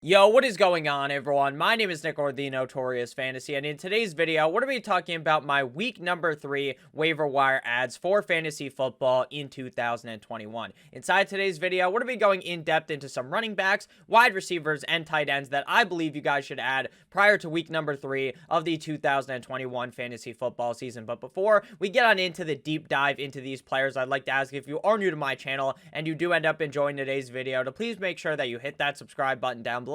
Yo, what is going on, everyone? My name is Nick, or the Notorious Fantasy, and in today's video, we're going to be talking about my week number 3 waiver wire ads for fantasy football in 2021. Inside today's video, we're going to be going in depth into some running backs, wide receivers, and tight ends that I believe you guys should add prior to week number 3 of the 2021 fantasy football season. But before we get on into the deep dive into these players, I'd like to ask, if you are new to my channel and you do end up enjoying today's video, to please make sure that you hit that subscribe button down below.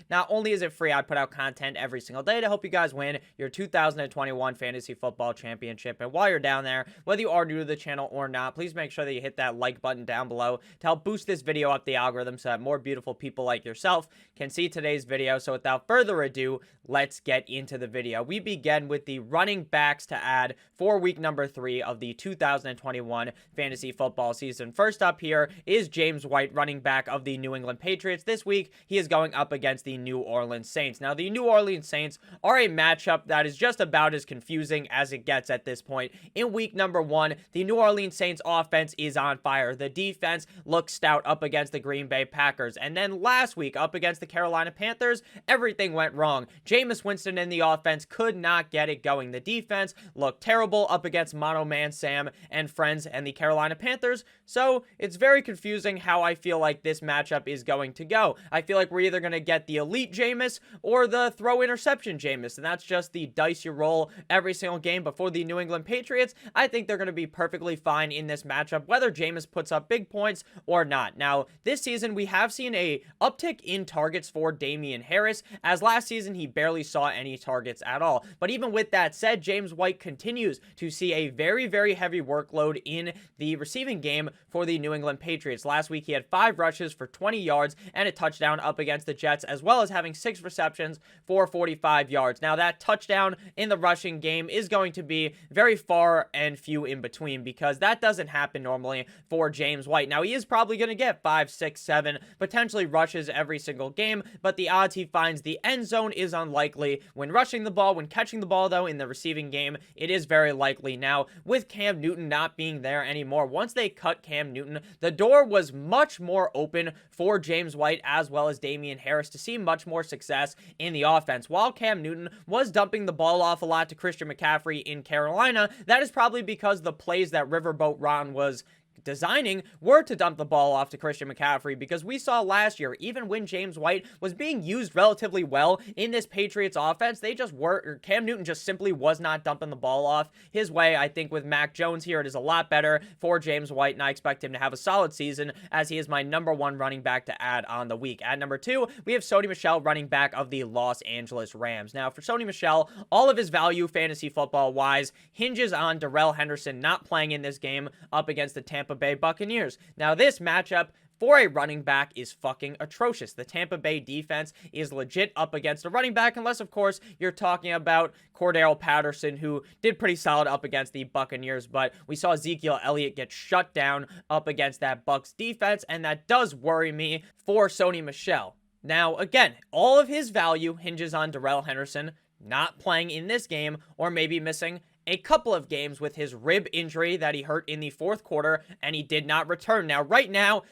Not only is it free, I put out content every single day to help you guys win your 2021 fantasy football championship. And while you're down there, whether you are new to the channel or not, please make sure that you hit that like button down below to help boost this video up the algorithm so that more beautiful people like yourself can see today's video. So without further ado, let's get into the video. We begin with the running backs to add for week number 3 of the 2021 fantasy football season. First up here is James White, running back of the New England Patriots. This week, he is going up against the New Orleans Saints. Now, the New Orleans Saints are a matchup that is just about as confusing as it gets at this point. In week number 1, the New Orleans Saints offense is on fire. The defense looks stout up against the Green Bay Packers. And then last week, up against the Carolina Panthers, everything went wrong. Jameis Winston and the offense could not get it going. The defense looked terrible up against Mono Man Sam and friends and the Carolina Panthers. So it's very confusing how I feel like this matchup is going to go. I feel like we're either going to get the elite Jameis or the throw interception Jameis, and that's just the dice you roll every single game. Before the New England Patriots, I think they're going to be perfectly fine in this matchup, whether Jameis puts up big points or not. Now, this season, we have seen a uptick in targets for Damian Harris, as last season he barely saw any targets at all. But even with that said, James White continues to see a very, very heavy workload in the receiving game for the New England Patriots. Last week, he had 5 rushes for 20 yards and a touchdown up against the Jets, as well as having 6 receptions for 45 yards. Now, that touchdown in the rushing game is going to be very far and few in between, because that doesn't happen normally for James White. Now, he is probably going to get 5, 6, 7 potentially rushes every single game, but the odds he finds the end zone is unlikely. When rushing the ball, when catching the ball, though, in the receiving game, it is very likely. Now, with Cam Newton not being there anymore, once they cut Cam Newton, the door was much more open for James White as well as Damian Harris to see much more success in the offense. While Cam Newton was dumping the ball off a lot to Christian McCaffrey in Carolina, that is probably because the plays that Riverboat Ron was designing were to dump the ball off to Christian McCaffrey, because we saw last year, even when James White was being used relatively well in this Patriots offense, they just were, or Cam Newton just simply was not dumping the ball off his way. I think with Mac Jones here, it is a lot better for James White, and I expect him to have a solid season, as he is my number 1 running back to add on the week. At number 2, we have Sony Michel, running back of the Los Angeles Rams. Now, for Sony Michel, all of his value fantasy football wise hinges on Darrell Henderson not playing in this game up against the Tampa Bay Buccaneers. Now, this matchup for a running back is fucking atrocious. The Tampa Bay defense is legit up against a running back, unless, of course, you're talking about Cordarrelle Patterson, who did pretty solid up against the Buccaneers, but we saw Ezekiel Elliott get shut down up against that Bucs defense, and that does worry me for Sony Michel. Now, again, all of his value hinges on Darrell Henderson not playing in this game, or maybe missing a couple of games with his rib injury that he hurt in the 4th quarter, and he did not return. Now, right now,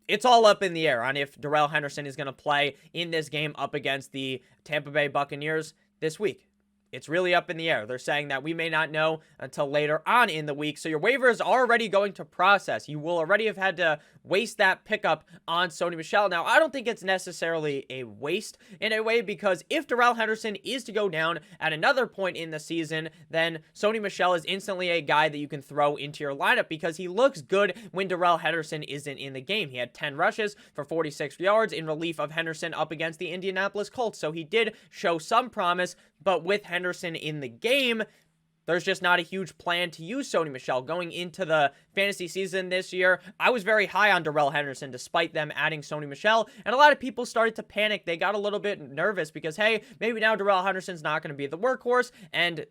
it's all up in the air on if Darrell Henderson is going to play in this game up against the Tampa Bay Buccaneers this week. It's really up in the air. They're saying that we may not know until later on in the week. So your waiver is already going to process. You will already have had to waste that pickup on Sony Michel. Now, I don't think it's necessarily a waste in a way, because if Darrell Henderson is to go down at another point in the season, then Sony Michel is instantly a guy that you can throw into your lineup, because he looks good when Darrell Henderson isn't in the game. He had 10 rushes for 46 yards in relief of Henderson up against the Indianapolis Colts. So he did show some promise, but with Henderson in the game, there's just not a huge plan to use Sony Michel. Going into the fantasy season this year, I was very high on Darrell Henderson despite them adding Sony Michel, and a lot of people started to panic. They got a little bit nervous because, hey, maybe now Darrell Henderson's not going to be the workhorse, and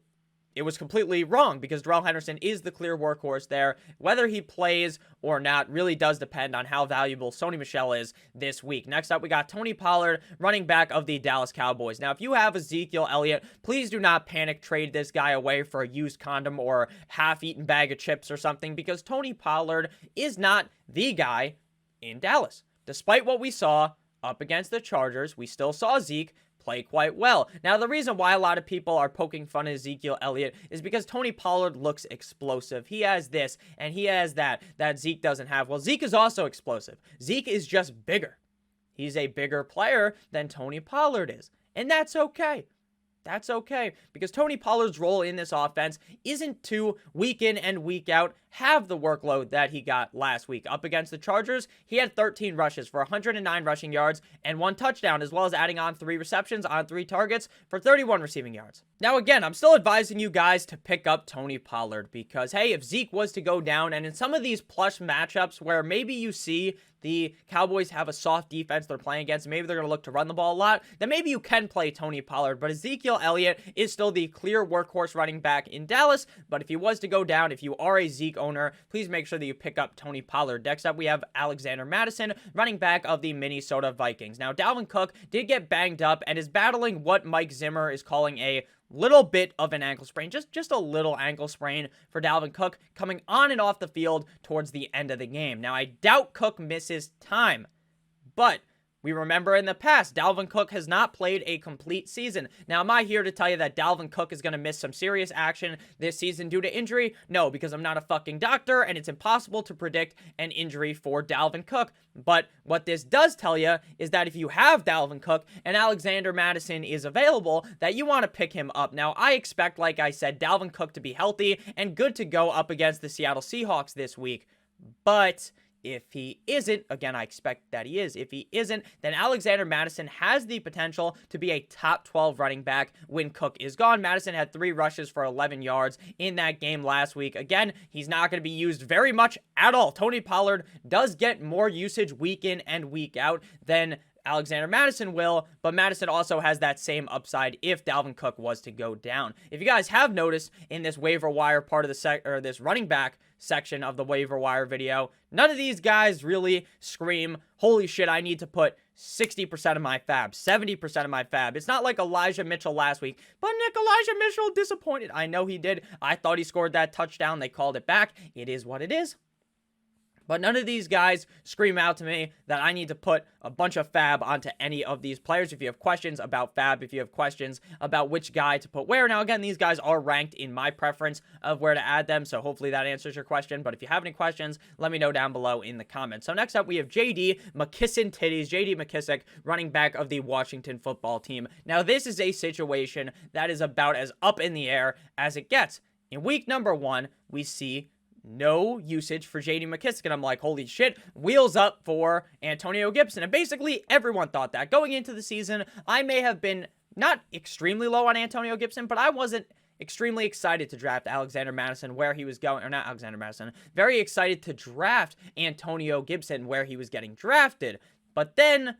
it was completely wrong, because Darrell Henderson is the clear workhorse there. Whether he plays or not really does depend on how valuable Sony Michel is this week. Next up, we got Tony Pollard, running back of the Dallas Cowboys. Now, if you have Ezekiel Elliott, please do not panic trade this guy away for a used condom or half-eaten bag of chips or something, because Tony Pollard is not the guy in Dallas. Despite what we saw up against the Chargers, we still saw Zeke play quite well. Now, the reason why a lot of people are poking fun at Ezekiel Elliott is because Tony Pollard looks explosive. He has this, and he has that Zeke doesn't have. Well, Zeke is also explosive. Zeke is just bigger. He's a bigger player than Tony Pollard is, and that's okay. That's okay, because Tony Pollard's role in this offense isn't to week in and week out have the workload that he got last week. Up against the Chargers, he had 13 rushes for 109 rushing yards and 1 touchdown, as well as adding on 3 receptions on 3 targets for 31 receiving yards. Now, again, I'm still advising you guys to pick up Tony Pollard because, hey, if Zeke was to go down, and in some of these plush matchups where maybe you see the Cowboys have a soft defense they're playing against, maybe they're going to look to run the ball a lot, then maybe you can play Tony Pollard. But Ezekiel Elliott is still the clear workhorse running back in Dallas. But if he was to go down, if you are a Zeke owner, please make sure that you pick up Tony Pollard. Next up, we have Alexander Madison, running back of the Minnesota Vikings. Now, Dalvin Cook did get banged up and is battling what Mike Zimmer is calling a little bit of an ankle sprain, just a little ankle sprain for Dalvin Cook coming on and off the field towards the end of the game. Now, I doubt Cook misses time, but we remember in the past, Dalvin Cook has not played a complete season. Now, am I here to tell you that Dalvin Cook is going to miss some serious action this season due to injury? No, because I'm not a fucking doctor, and it's impossible to predict an injury for Dalvin Cook. But what this does tell you is that if you have Dalvin Cook and Alexander Madison is available, that you want to pick him up. Now, I expect, like I said, Dalvin Cook to be healthy and good to go up against the Seattle Seahawks this week. But if he isn't, again, I expect that he is. If he isn't, then Alexander Madison has the potential to be a top 12 running back when Cook is gone. Madison had 3 rushes for 11 yards in that game last week. Again, he's not going to be used very much at all. Tony Pollard does get more usage week in and week out than Alexander Madison will, but Madison also has that same upside if Dalvin Cook was to go down. If you guys have noticed in this waiver wire part of the this running back section of the waiver wire video, none of these guys really scream, holy shit, I need to put 60% of my fab, 70% of my fab. It's not like Elijah Mitchell last week, but Elijah Mitchell disappointed. I know he did. I thought he scored that touchdown. They called it back. It is what it is. But none of these guys scream out to me that I need to put a bunch of fab onto any of these players. If you have questions about fab, if you have questions about which guy to put where. Now, again, these guys are ranked in my preference of where to add them, so hopefully that answers your question. But if you have any questions, let me know down below in the comments. So next up, we have JD McKissic, running back of the Washington football team. Now, this is a situation that is about as up in the air as it gets. In week number 1, we see no usage for J.D. McKissic, and I'm like, holy shit, wheels up for Antonio Gibson. And basically, everyone thought that. Going into the season, I may have been not extremely low on Antonio Gibson, but I wasn't extremely excited to draft Alexander Madison where he was going, or not Alexander Madison, very excited to draft Antonio Gibson where he was getting drafted. But then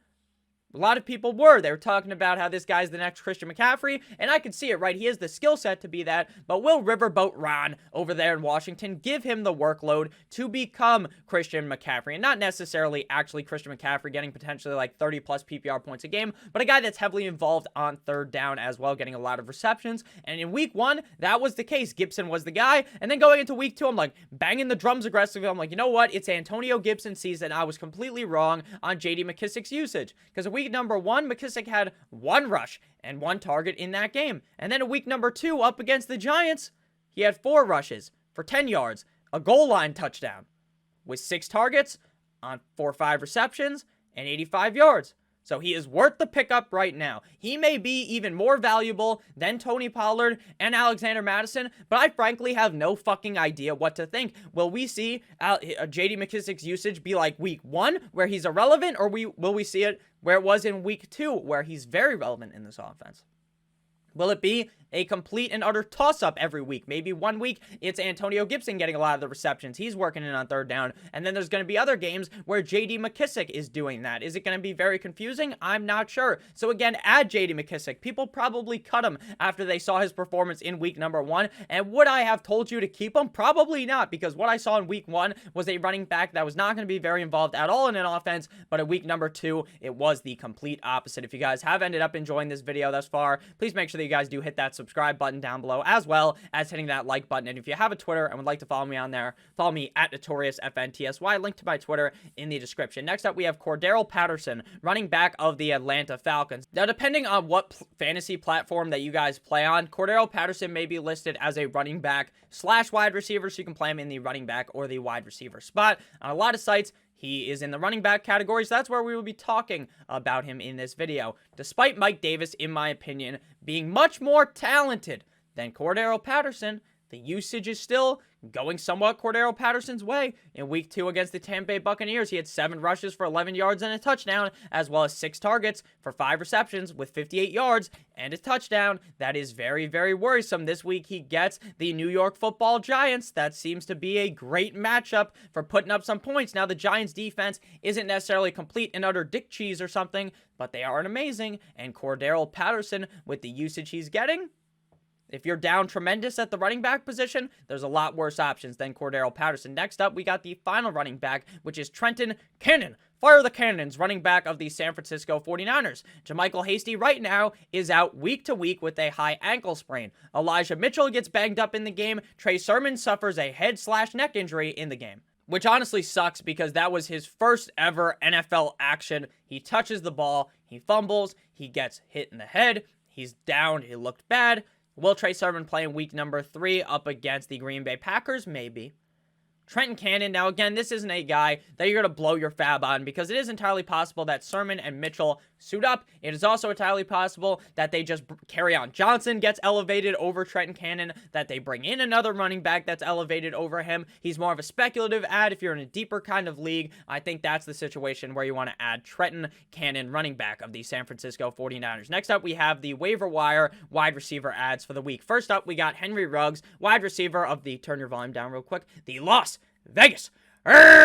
a lot of people were. They were talking about how this guy's the next Christian McCaffrey, and I could see it, right? He has the skill set to be that, but will Riverboat Ron over there in Washington give him the workload to become Christian McCaffrey? And not necessarily actually Christian McCaffrey getting potentially like 30-plus PPR points a game, but a guy that's heavily involved on third down as well, getting a lot of receptions. And in week 1, that was the case. Gibson was the guy. And then going into week 2, I'm like banging the drums aggressively. I'm like, you know what? It's Antonio Gibson season. I was completely wrong on J.D. McKissic's usage, because week number 1, McKissic had 1 rush and 1 target in that game. And then in week number 2, up against the Giants, he had 4 rushes for 10 yards, a goal line touchdown, with 6 targets on 4 or 5 receptions and 85 yards. So he is worth the pickup right now. He may be even more valuable than Tony Pollard and Alexander Madison, but I frankly have no fucking idea what to think. Will we see J.D. McKissic's usage be like week 1, where he's irrelevant, or will we see it where it was in week 2, where he's very relevant in this offense? Will it be a complete and utter toss-up every week? Maybe one week it's Antonio Gibson getting a lot of the receptions. He's working in on third down. And then there's going to be other games where J.D. McKissic is doing that. Is it going to be very confusing? I'm not sure. So again, add J.D. McKissic. People probably cut him after they saw his performance in week number 1. And would I have told you to keep him? Probably not, because what I saw in week 1 was a running back that was not going to be very involved at all in an offense. But in week number 2, it was the complete opposite. If you guys have ended up enjoying this video thus far, please make sure that you guys do hit that subscribe button down below, as well as hitting that like button. And if you have a Twitter and would like to follow me on there, follow me at NotoriousFNTSY. Link to my Twitter in the description. Next up, we have Cordarrelle Patterson, running back of the Atlanta Falcons. Now, depending on what fantasy platform that you guys play on, Cordarrelle Patterson may be listed as a running back / wide receiver, so you can play him in the running back or the wide receiver spot. On a lot of sites, he is in the running back category, so that's where we will be talking about him in this video. Despite Mike Davis, in my opinion, being much more talented than Cordarrelle Patterson, the usage is still going somewhat Cordarrelle Patterson's way. In week 2 against the Tampa Bay Buccaneers, he had 7 rushes for 11 yards and a touchdown, as well as 6 targets for 5 receptions with 58 yards and a touchdown. That is very, very worrisome. This week, he gets the New York Football Giants. That seems to be a great matchup for putting up some points. Now, the Giants' defense isn't necessarily complete and utter dick cheese or something, but they aren't amazing. And Cordarrelle Patterson, with the usage he's getting, if you're down tremendous at the running back position, there's a lot worse options than Cordarrelle Patterson. Next up, we got the final running back, which is Trenton Cannon. Fire the Cannons, running back of the San Francisco 49ers. JaMycal Hasty right now is out week to week with a high ankle sprain. Elijah Mitchell gets banged up in the game. Trey Sermon suffers a head/neck injury in the game, which honestly sucks because that was his first ever NFL action. He touches the ball, he fumbles, he gets hit in the head, he's down, he looked bad. Will Trey Sermon play in week number 3 up against the Green Bay Packers? Maybe. Trenton Cannon, now again, this isn't a guy that you're going to blow your fab on because it is entirely possible that Sermon and Mitchell suit up. It is also entirely possible that they just carry on. Johnson gets elevated over Trenton Cannon, that they bring in another running back that's elevated over him. He's more of a speculative add. If you're in a deeper kind of league, I think that's the situation where you want to add Trenton Cannon, running back of the San Francisco 49ers. Next up, we have the waiver wire wide receiver adds for the week. First up, we got Henry Ruggs, wide receiver of the, turn your volume down real quick, the Las Vegas Raiders.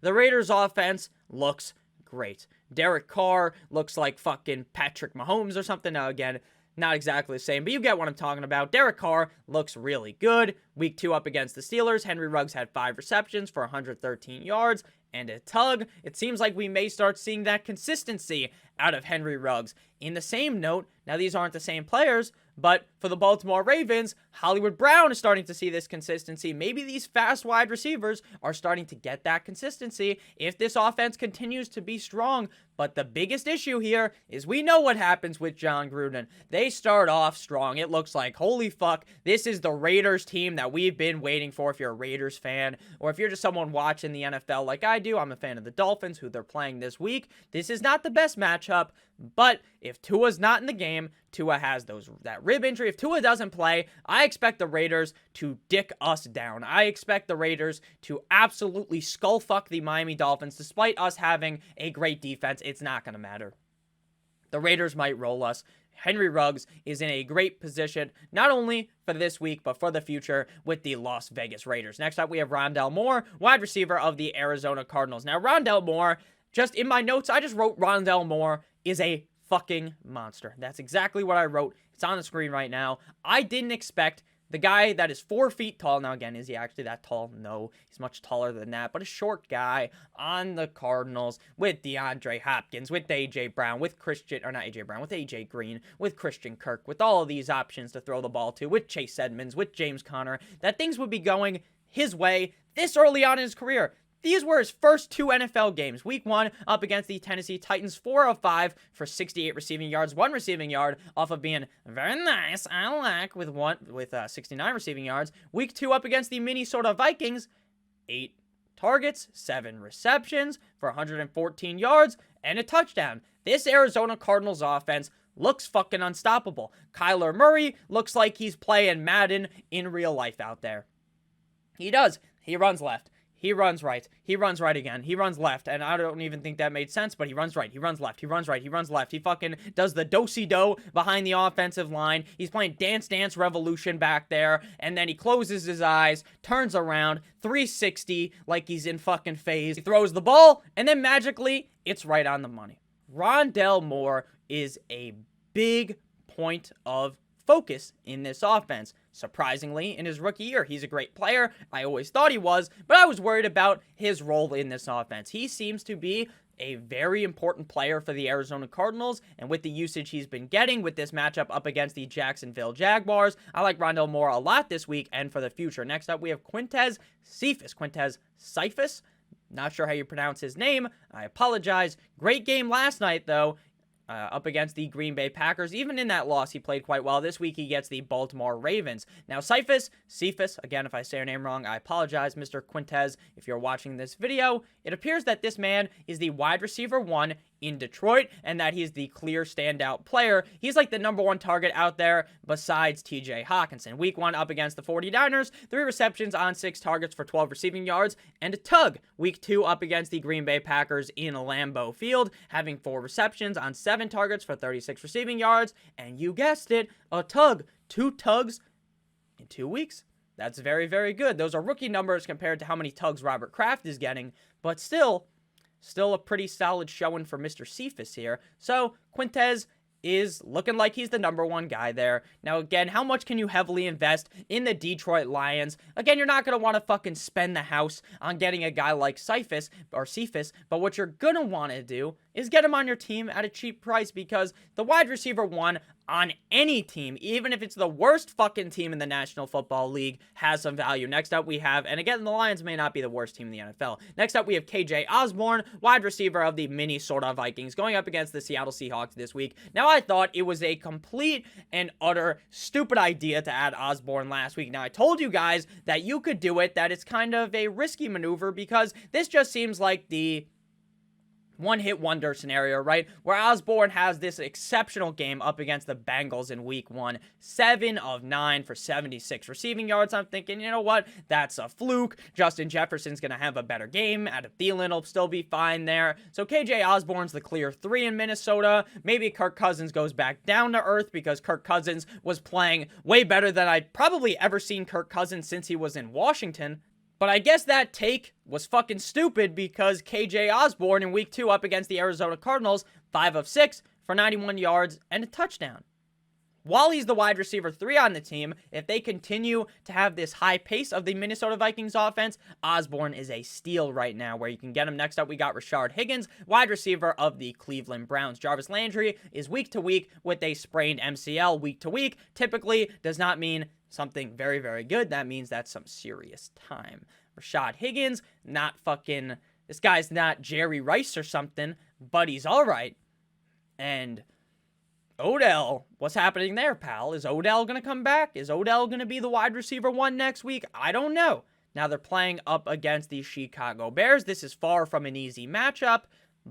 The Raiders offense looks great. Derek Carr looks like fucking Patrick Mahomes or something. Now, again, not exactly the same, but you get what I'm talking about. Derek Carr looks really good. Week 2 up against the Steelers, Henry Ruggs had 5 receptions for 113 yards and a tug. It seems like we may start seeing that consistency out of Henry Ruggs. In the same note, now these aren't the same players, but for the Baltimore Ravens, Hollywood Brown is starting to see this consistency. Maybe these fast wide receivers are starting to get that consistency if this offense continues to be strong. But the biggest issue here is we know what happens with Jon Gruden. They start off strong. It looks like, holy fuck, this is the Raiders team that we've been waiting for if you're a Raiders fan, or if you're just someone watching the NFL like I do. I'm a fan of the Dolphins, who they're playing this week. This is not the best matchup, but if Tua's not in the game, Tua has that rib injury. If Tua doesn't play, I expect the Raiders to dick us down. I expect the Raiders to absolutely skull fuck the Miami Dolphins. Despite us having a great defense, it's not going to matter. The Raiders might roll us. Henry Ruggs is in a great position, not only for this week, but for the future with the Las Vegas Raiders. Next up, we have Rondale Moore, wide receiver of the Arizona Cardinals. Now, Rondale Moore, just in my notes, I just wrote Rondale Moore is a fucking monster. That's exactly what I wrote. It's on the screen right now. I didn't expect the guy that is 4 feet tall. Now, again, is he actually that tall? No, he's much taller than that, but a short guy on the Cardinals with DeAndre Hopkins, with AJ Brown, with AJ Green, with Christian Kirk, with all of these options to throw the ball to, with Chase Edmonds, with James Conner, that things would be going his way this early on in his career. These were his first 2 NFL games. Week 1 up against the Tennessee Titans, 4 of 5 for 68 receiving yards, 1 receiving yard off of being very nice, I like, with 69 receiving yards. Week 2 up against the Minnesota Vikings, 8 targets, 7 receptions for 114 yards and a touchdown. This Arizona Cardinals offense looks fucking unstoppable. Kyler Murray looks like he's playing Madden in real life out there. He does. He runs left. He runs right. He runs right again. He runs left. And I don't even think that made sense, but he runs right. He runs left. He runs right. He runs left. He fucking does the do-si-do behind the offensive line. He's playing Dance Dance Revolution back there. And then he closes his eyes, turns around, 360 like he's in fucking phase. He throws the ball, and then magically, it's right on the money. Rondale Moore is a big point of focus in this offense. Surprisingly, in his rookie year, he's a great player. I always thought he was, but I was worried about his role in this offense. He seems to be a very important player for the Arizona Cardinals, and with the usage he's been getting with this matchup up against the Jacksonville Jaguars, I like Rondale Moore a lot this week and for the future. Next up, we have Quintez Cephus. Quintez Cephus? Not sure how you pronounce his name. I apologize. Great game last night, though. Up against the Green Bay Packers. Even in that loss, he played quite well. This week, he gets the Baltimore Ravens. Now, Cephus, again, if I say your name wrong, I apologize, Mr. Quintez, if you're watching this video. It appears that this man is the wide receiver 1 in Detroit, and that he's the clear standout player. He's like the number 1 target out there besides TJ Hawkinson. Week 1 up against the 49ers, 3 receptions on 6 targets for 12 receiving yards, and a tug. Week 2 up against the Green Bay Packers in Lambeau Field, having 4 receptions on 7 targets for 36 receiving yards, and you guessed it, a tug. 2 tugs in 2 weeks. That's very, very good. Those are rookie numbers compared to how many tugs Robert Kraft is getting, but still a pretty solid showing for Mr. Cephus here. So, Quintez is looking like he's the number 1 guy there. Now, again, how much can you heavily invest in the Detroit Lions? Again, you're not going to want to fucking spend the house on getting a guy like Cephus, but what you're going to want to do is get him on your team at a cheap price, because the wide receiver 1 on any team, even if it's the worst fucking team in the National Football League, has some value. Next up we have, and again, the Lions may not be the worst team in the NFL. Next up we have KJ Osborne, wide receiver of the Minnesota Vikings, going up against the Seattle Seahawks this week. Now, I thought it was a complete and utter stupid idea to add Osborne last week. Now, I told you guys that you could do it, that it's kind of a risky maneuver, because this just seems like the one-hit wonder scenario, right? Where Osborne has this exceptional game up against the Bengals in week 1. 7 of 9 for 76 receiving yards. I'm thinking, you know what? That's a fluke. Justin Jefferson's going to have a better game. Adam Thielen will still be fine there. So KJ Osborne's the clear 3 in Minnesota. Maybe Kirk Cousins goes back down to earth, because Kirk Cousins was playing way better than I'd probably ever seen Kirk Cousins since he was in Washington. But I guess that take was fucking stupid, because KJ Osborne in week 2 up against the Arizona Cardinals, 5 of 6 for 91 yards and a touchdown. While he's the wide receiver 3 on the team, if they continue to have this high pace of the Minnesota Vikings offense, Osborne is a steal right now, where you can get him. Next up, we got Rashard Higgins, wide receiver of the Cleveland Browns. Jarvis Landry is week to week with a sprained MCL. Week to week typically does not mean something very, very good. That means that's some serious time. Rashard Higgins, this guy's not Jerry Rice or something, but he's all right. And Odell, what's happening there, pal? Is Odell going to come back? Is Odell going to be the wide receiver 1 next week? I don't know. Now, they're playing up against the Chicago Bears. This is far from an easy matchup,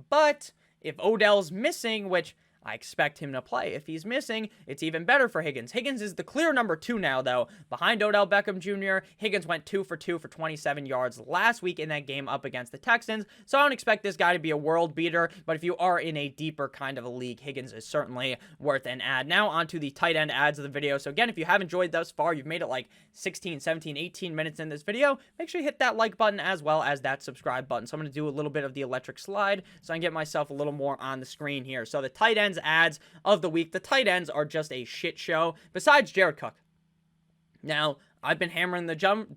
but if Odell's missing, which I expect him to play. If he's missing, it's even better for Higgins. Higgins is the clear number 2 now, though. Behind Odell Beckham Jr., Higgins went 2 for 2 for 27 yards last week in that game up against the Texans. So I don't expect this guy to be a world beater, but if you are in a deeper kind of a league, Higgins is certainly worth an add. Now on to the tight end ads of the video. So again, if you have enjoyed thus far, you've made it like 16, 17, 18 minutes in this video, make sure you hit that like button as well as that subscribe button. So I'm going to do a little bit of the electric slide so I can get myself a little more on the screen here. So the tight ends ads of the week. The tight ends are just a shit show, besides Jared Cook. Now, I've been hammering the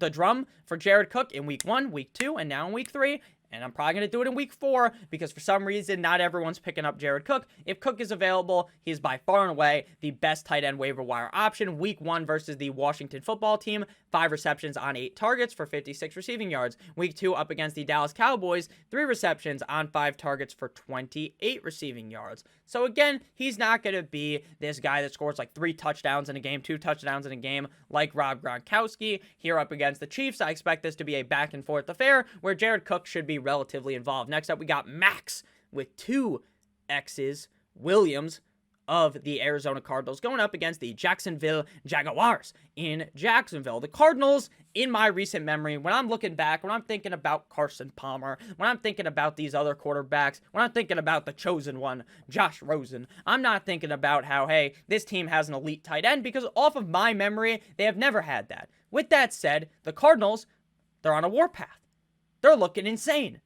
drum for Jared Cook in week 1, week 2, and now in week 3. And I'm probably going to do it in week 4, because for some reason, not everyone's picking up Jared Cook. If Cook is available, he's by far and away the best tight end waiver wire option. Week 1 versus the Washington football team, 5 receptions on 8 targets for 56 receiving yards. Week 2 up against the Dallas Cowboys, 3 receptions on 5 targets for 28 receiving yards. So again, he's not going to be this guy that scores like 3 touchdowns in a game, 2 touchdowns in a game like Rob Gronkowski. Here up against the Chiefs, I expect this to be a back and forth affair where Jared Cook should be relatively involved. Next up, we got Max with 2 X's, Williams of the Arizona Cardinals, going up against the Jacksonville Jaguars in Jacksonville. The Cardinals, in my recent memory, when I'm looking back, when I'm thinking about Carson Palmer, when I'm thinking about these other quarterbacks, when I'm thinking about the chosen one, Josh Rosen, I'm not thinking about how, hey, this team has an elite tight end, because off of my memory, they have never had that. With that said, the Cardinals, they're on a warpath. They're looking insane.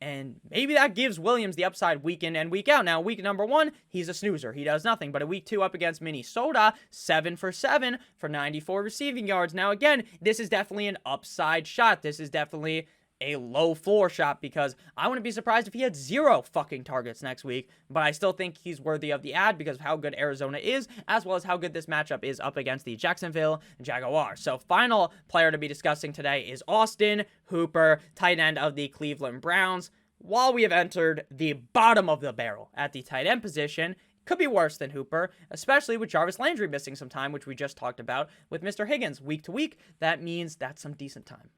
And maybe that gives Williams the upside week in and week out. Now, week number 1, he's a snoozer. He does nothing. But in week 2 up against Minnesota, 7 for 94 receiving yards. Now, again, this is definitely an upside shot. This is definitely a low floor shot, because I wouldn't be surprised if he had 0 fucking targets next week, but I still think he's worthy of the ad because of how good Arizona is, as well as how good this matchup is up against the Jacksonville Jaguars. So final player to be discussing today is Austin Hooper, tight end of the Cleveland Browns. While we have entered the bottom of the barrel at the tight end position, could be worse than Hooper, especially with Jarvis Landry missing some time, which we just talked about with Mr. Higgins week to week. That means that's some decent time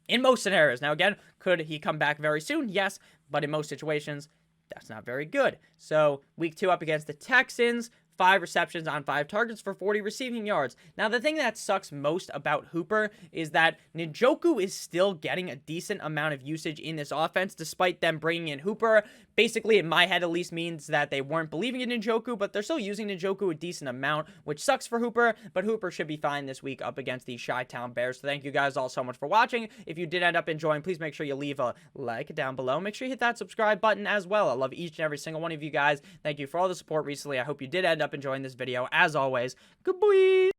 in most scenarios. Now, again, could he come back very soon? Yes, but in most situations, that's not very good. So week 2 up against the Texans, 5 receptions on 5 targets for 40 receiving yards. Now, the thing that sucks most about Hooper is that Njoku is still getting a decent amount of usage in this offense, despite them bringing in Hooper. Basically, in my head at least, means that they weren't believing in Njoku, but they're still using Njoku a decent amount, which sucks for Hooper, but Hooper should be fine this week up against the Chi-Town Bears. So thank you guys all so much for watching. If you did end up enjoying, please make sure you leave a like down below. Make sure you hit that subscribe button as well. I love each and every single one of you guys. Thank you for all the support recently. I hope you did end up enjoying this video. As always, good boy.